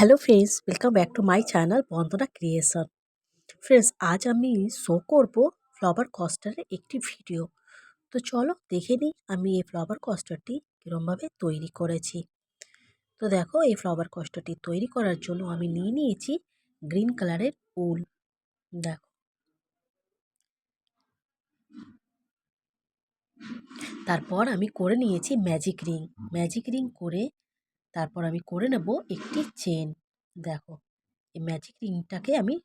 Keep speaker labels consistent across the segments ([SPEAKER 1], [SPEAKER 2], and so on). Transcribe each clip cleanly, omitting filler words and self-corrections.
[SPEAKER 1] Hello friends, welcome back to my channel Bandana creation. Friends, আজ আমি show করব flower কস্টারের একটি ভিডিও। তো চলো দেখে নিই আমি এই ফ্লাওয়ার কস্টারটি কীরমভাবে তৈরি করেছি। তো দেখো, এই ফ্লাওয়ার কস্টারটি তৈরি করার জন্য আমি নিয়ে নিয়েছি গ্রিন কালারের উল। দেখো, তারপর আমি করে নিয়েছি ম্যাজিক রিং। ম্যাজিক রিং করে তারপর আমি করে নেব একটি চেন। দেখো, এই ম্যাজিক রিংটাকে আমি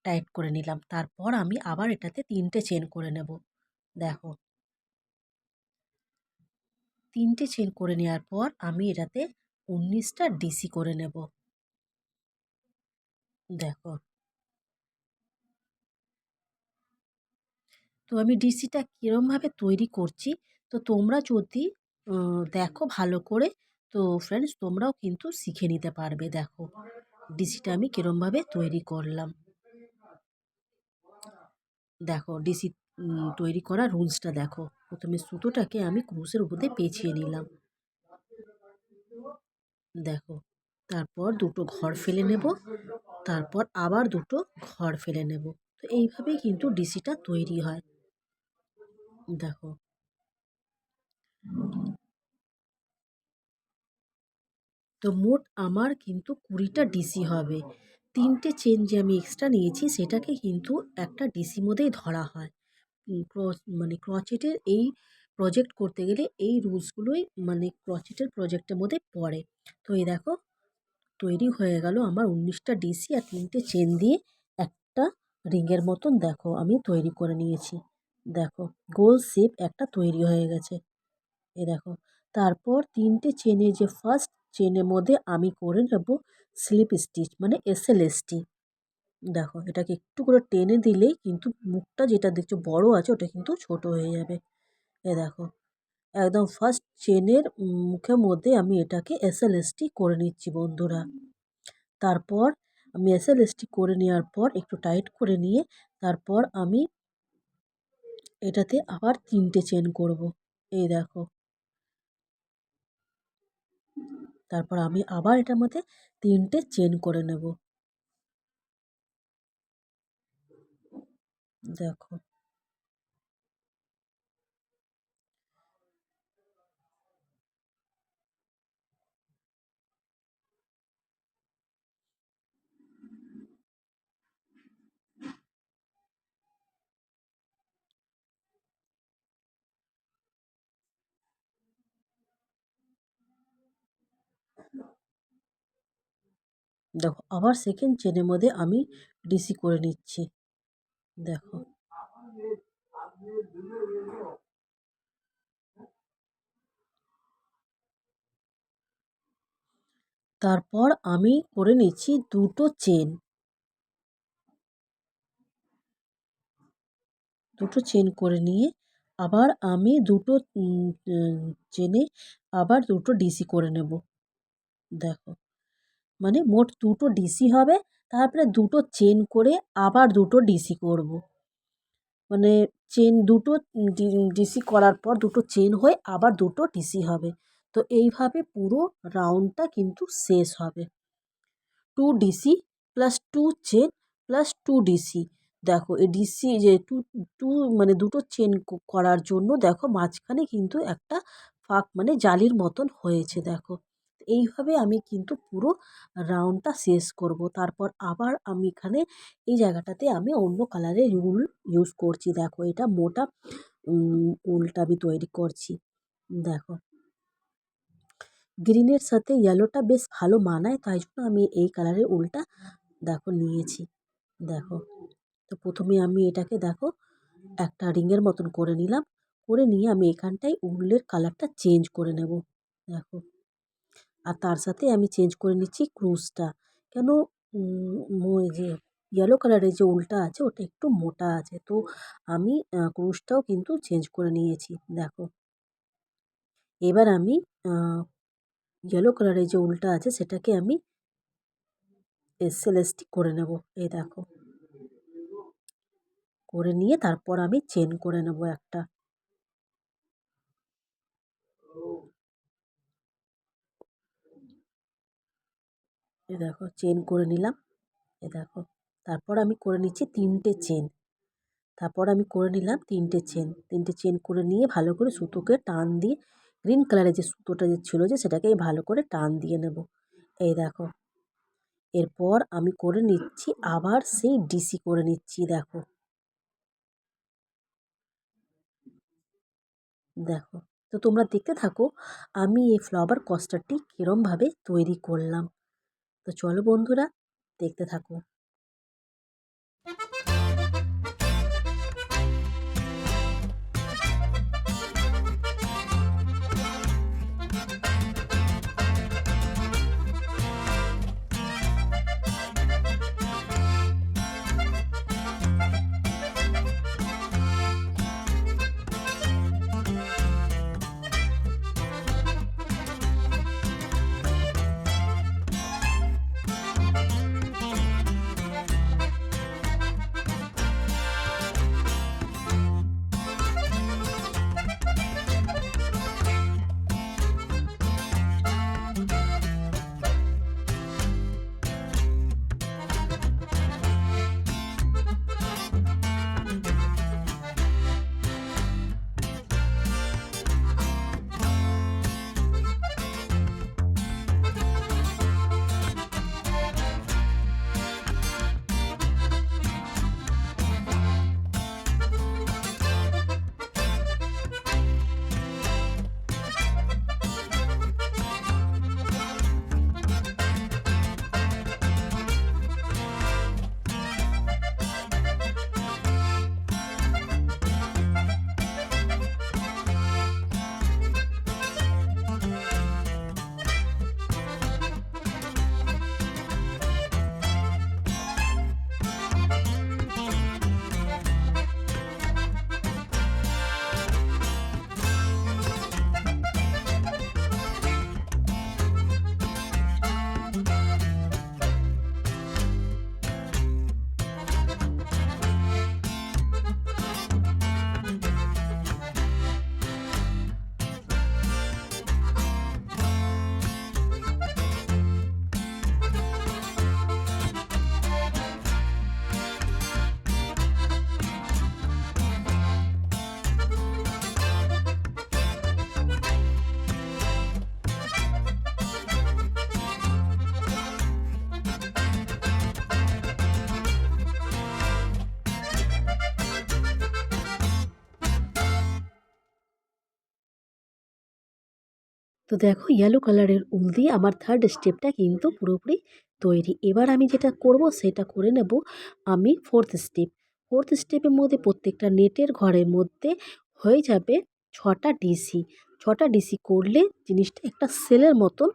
[SPEAKER 1] টাইট করে নিলাম। তারপর আমি আবার এটাতে ৩টে চেন করে নেব। দেখো, ৩টে চেন করে নেওয়ার পর আমি এটাতে ১৯টা ডিসি করে নেব। দেখো, তো আমি ডিসিটা কীরমভাবে তৈরি করছি, তো তোমরা যদি দেখো ভালো করে, তো ফ্রেন্ডস তোমরাও কিন্তু শিখে নিতে পারবে। দেখো, ডিসিটা আমি কীরমভাবে তৈরি করলাম। দেখো, ডিসি তৈরি করার রুলসটা দেখো। প্রথমে সুতোটাকে আমি ক্রুশের উপর দিয়ে পেঁচিয়ে নিলাম। দেখো, তারপর দুটো ঘর ফেলে নেব, তারপর আবার দুটো ঘর ফেলে নেব। তো এইভাবেই কিন্তু ডিসিটা তৈরি হয়। দেখো, তো মোট আমার কিন্তু ২০টা ডিসি হবে। ৩টে চেন যে আমি এক্সট্রা নিয়েছি সেটাকে কিন্তু একটা ডিসি মধ্যেই ধরা হয়। মানে ক্রচেটের এই প্রজেক্ট করতে গেলে এই রুলসগুলোই মানে ক্রচেটের প্রজেক্টের মধ্যে পড়ে। তো এই দেখো, তৈরি হয়ে গেল আমার ১৯টা ডিসি আর ৩টে চেন দিয়ে একটা রিংয়ের মতন দেখো আমি তৈরি করে নিয়েছি। দেখো, গোল শেপ একটা তৈরি হয়ে গেছে। এই দেখো, তারপর ৩টে চেনে যে ফার্স্ট চেনের মধ্যে আমি করে নেব স্লিপ স্টিচ মানে এসএলএসটি। দেখো, এটাকে একটু করে টেনে দিলেই কিন্তু মুখটা যেটা দেখছো বড় আছে ওটা কিন্তু ছোট হয়ে যাবে। এ দেখো, একদম ফার্স্ট চেনের মুখের মধ্যে আমি এটাকে এসএলএসটি করে নিচ্ছি বন্ধুরা। তারপর আমি এসএলএসটি করে নেওয়ার পর একটু টাইট করে নিয়ে তারপর আমি এটাতে আবার ৩টে চেন করব। এই দেখো, তারপর আমি আবার এটার মধ্যে ৩টে চেন করে নেব। দেখো, দেখো, আবার সেকেন্ড চেনের মধ্যে আমি ডিসি করে নিচ্ছি। দেখো, তারপর আমি করে নিচ্ছি দুটো চেন। দুটো চেন করে নিয়ে আবার আমি দুটো চেনে আবার দুটো ডিসি করে নেব। দেখো, মানে মোট দুটো ডিসি হবে, তারপরে দুটো চেন করে আবার দুটো ডিসি করব। মানে চেন দুটো ডিসি করার পর দুটো চেন হয়ে আবার দুটো ডিসি হবে। তো এইভাবে পুরো রাউন্ডটা কিন্তু শেষ হবে। 2 DC plus 2 chain plus 2 DC. দেখো, এই ডিসি যে 2 মানে দুটো চেন করার জন্য দেখো মাঝখানে কিন্তু একটা ফাঁক মানে জালির মতন হয়েছে। দেখো, এইভাবে আমি কিন্তু পুরো রাউন্ডটা শেষ করব। তারপর আবার আমি এখানে এই জায়গাটাতে আমি অন্য কালারের উল ইউজ করছি। দেখো, এটা মোটা উলটা আমি তৈরি করছি। দেখো, গ্রিনের সাথে ইয়েলোটা বেশ ভালো মানায়, তাই জন্য আমি এই কালারের উলটা দেখো নিয়েছি। দেখো, তো প্রথমে আমি এটাকে দেখো একটা রিংয়ের মতন করে নিলাম। করে নিয়ে আমি এখানটায় উলের কালারটা চেঞ্জ করে নেব। দেখো, আর তার সাথে আমি চেঞ্জ করে নিচ্ছি ক্রুশটা। কেন যে ইয়েলো কালারের যে উলটা আছে ওটা একটু মোটা আছে, তো আমি ক্রুশটাও কিন্তু চেঞ্জ করে নিয়েছি। দেখো, এবার আমি ইয়েলো কালারের যে উলটা আছে সেটাকে আমি এসএলএসটি করে নেব। এই দেখো, করে নিয়ে তারপর আমি চেন করে নেব একটা। এই দেখো চেন করে নিলাম। এই দেখো, তারপর আমি করে নিচ্ছি 3টে চেন। তারপর আমি করে নিলাম 3টে চেন। 3টে চেন করে নিয়ে ভালো করে সুতোকে টান দিয়ে গ্রিন কালারের যে সুতোটা যে ছিল যে সেটাকে ভালো করে টান দিয়ে নেব। এই দেখো, এরপর আমি করে নিচ্ছি আবার সেই ডিসি করে নিচ্ছি। দেখো, দেখো, তো তোমরা দেখতে থাকো আমি এই ফ্লাওয়ার কস্টারটি কীরমভাবে তৈরি করলাম। তো চলো বন্ধুরা, দেখতে থাকো। তো দেখো, ইয়েলো কালারের উল দিয়ে আমার থার্ড স্টেপটা কিন্তু পুরোপুরি তৈরি। এবার আমি যেটা করব সেটা করে নেব আমি ফোর্থ স্টেপ। ফোর্থ স্টেপের মধ্যে প্রত্যেকটা নেটের ঘরের মধ্যে হয়ে যাবে 6টা ডিসি। 6টা ডিসি করলে জিনিসটা একটা সেলের মতন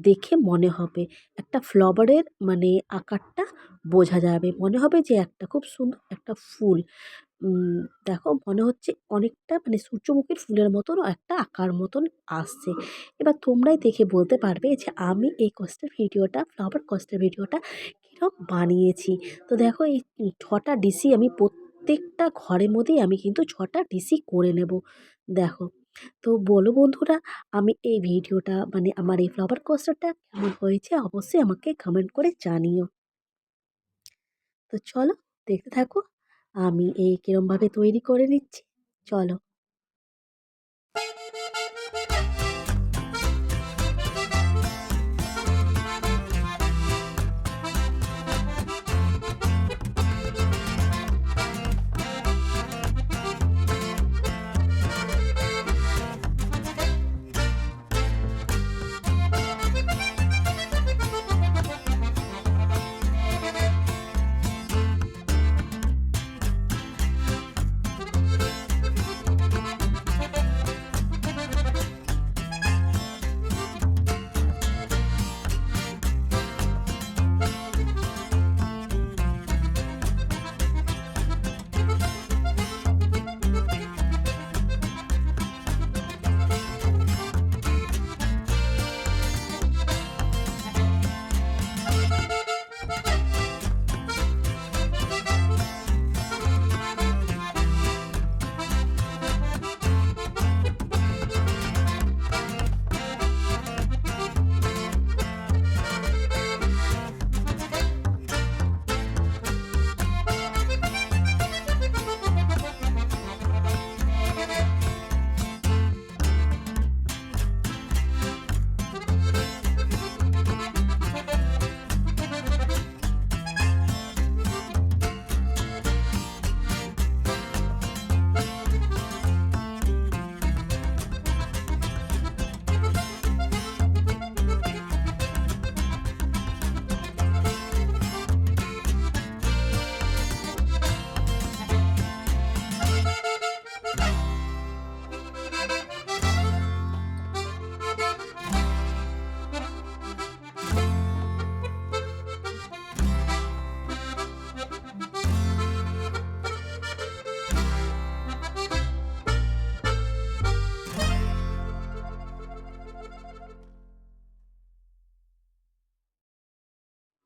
[SPEAKER 1] দেখে মনে হবে। একটা ফ্লাওয়ারের মানে আকারটা বোঝা যাবে। মনে হবে যে একটা খুব সুন্দর একটা ফুল। দেখো মনে হচ্ছে অনেকটা মানে সূর্যমুখীর ফুলের মতন একটা আকার মতন আসছে। এবার তোমরাই দেখে বলতে পারবে যে আমি এই কষ্টের ভিডিওটা ফ্লাওয়ার কষ্টের ভিডিওটা কীরকম বানিয়েছি। তো দেখো এই 6টা ডিসি আমি প্রত্যেকটা ঘরের মধ্যেই আমি কিন্তু 6টা ডিসি করে নেব। দেখো, তো বলো বন্ধুরা, আমি এই ভিডিওটা মানে আমার এই ফ্লাওয়ার কস্টারটা কেমন হয়েছে অবশ্যই আমাকে কমেন্ট করে জানিও। তো চলো দেখতে থাকো আমি এই কিরমভাবে তৈরি করে নিচ্ছি। চলো।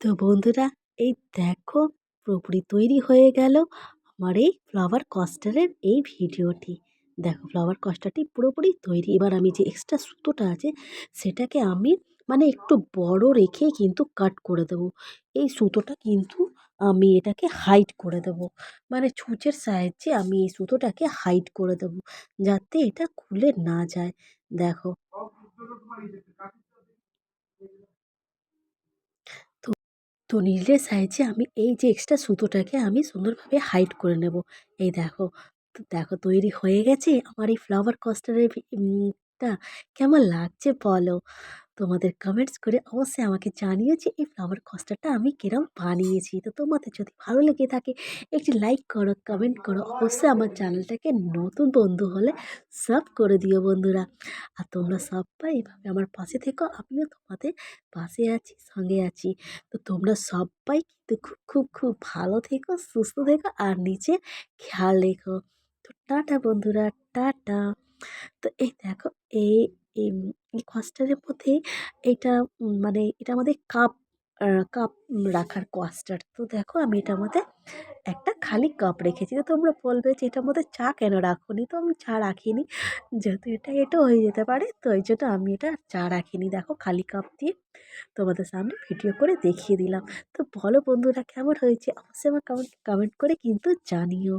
[SPEAKER 1] তো বন্ধুরা, এই দেখো পুরোপুরি তৈরি হয়ে গেল আমার এই ফ্লাওয়ার কস্টারের এই ভিডিওটি। দেখো ফ্লাওয়ার কস্টারটি পুরোপুরি তৈরি। এবার আমি যে এক্সট্রা সুতোটা আছে সেটাকে আমি মানে একটু বড় রেখেই কিন্তু কাট করে দেবো। এই সুতোটা কিন্তু আমি এটাকে হাইড করে দেবো। মানে ছুঁচের সাহায্যে আমি এই সুতোটাকে হাইড করে দেবো যাতে এটা খুলে না যায়। দেখো। তো তো নীলের সাহায্যে আমি এই যে এক্সট্রা সুতোটাকে আমি সুন্দরভাবে হাইড করে নেব। এই দেখো, তো দেখো তৈরি হয়ে গেছে আমার এই ফ্লাওয়ার কস্টারের টা কেমন লাগছে বলো? তোমাদের কমেন্টস করে অবশ্যই আমাকে জানিও যে এই ফ্লাওয়ার কস্টারটা আমি কিরম বানিয়েছি। তো তোমাদের যদি ভালো লেগে থাকে একটি লাইক করো, কমেন্ট করো। অবশ্যই আমার চ্যানেলটাকে নতুন বন্ধু হলে সাব করে দিও বন্ধুরা। আর তোমরা সবাই এভাবে আমার পাশে থেকো। আমিও তোমাদের পাশে আছি, সঙ্গে আছি। তো তোমরা সবাই কিন্তু খুব, খুব, খুব ভালো থেকো, সুস্থ থেকো আর নিজের খেয়াল রেখো। তো টাটা বন্ধুরা, টাটা। তো এই দেখো এই এম এই কস্টারের মধ্যে এইটা মানে এটা আমাদের কাপ কাপ রাখার কস্টার। তো দেখো আমি এটার মধ্যে একটা খালি কাপ রেখেছি। তো তোমরা বলবে যে এটার মধ্যে চা কেন রাখোনি? তো আমি চা রাখিনি। যেহেতু এটাও হয়ে যেতে পারে তো এইজন্য আমি এটা চা রাখিনি। দেখো খালি কাপ দিয়ে তোমাদের সামনে ভিডিও করে দেখিয়ে দিলাম। তো বলো বন্ধুরা কেমন হয়েছে? অবশ্যই আমার কমেন্ট করে কিন্তু জানিও।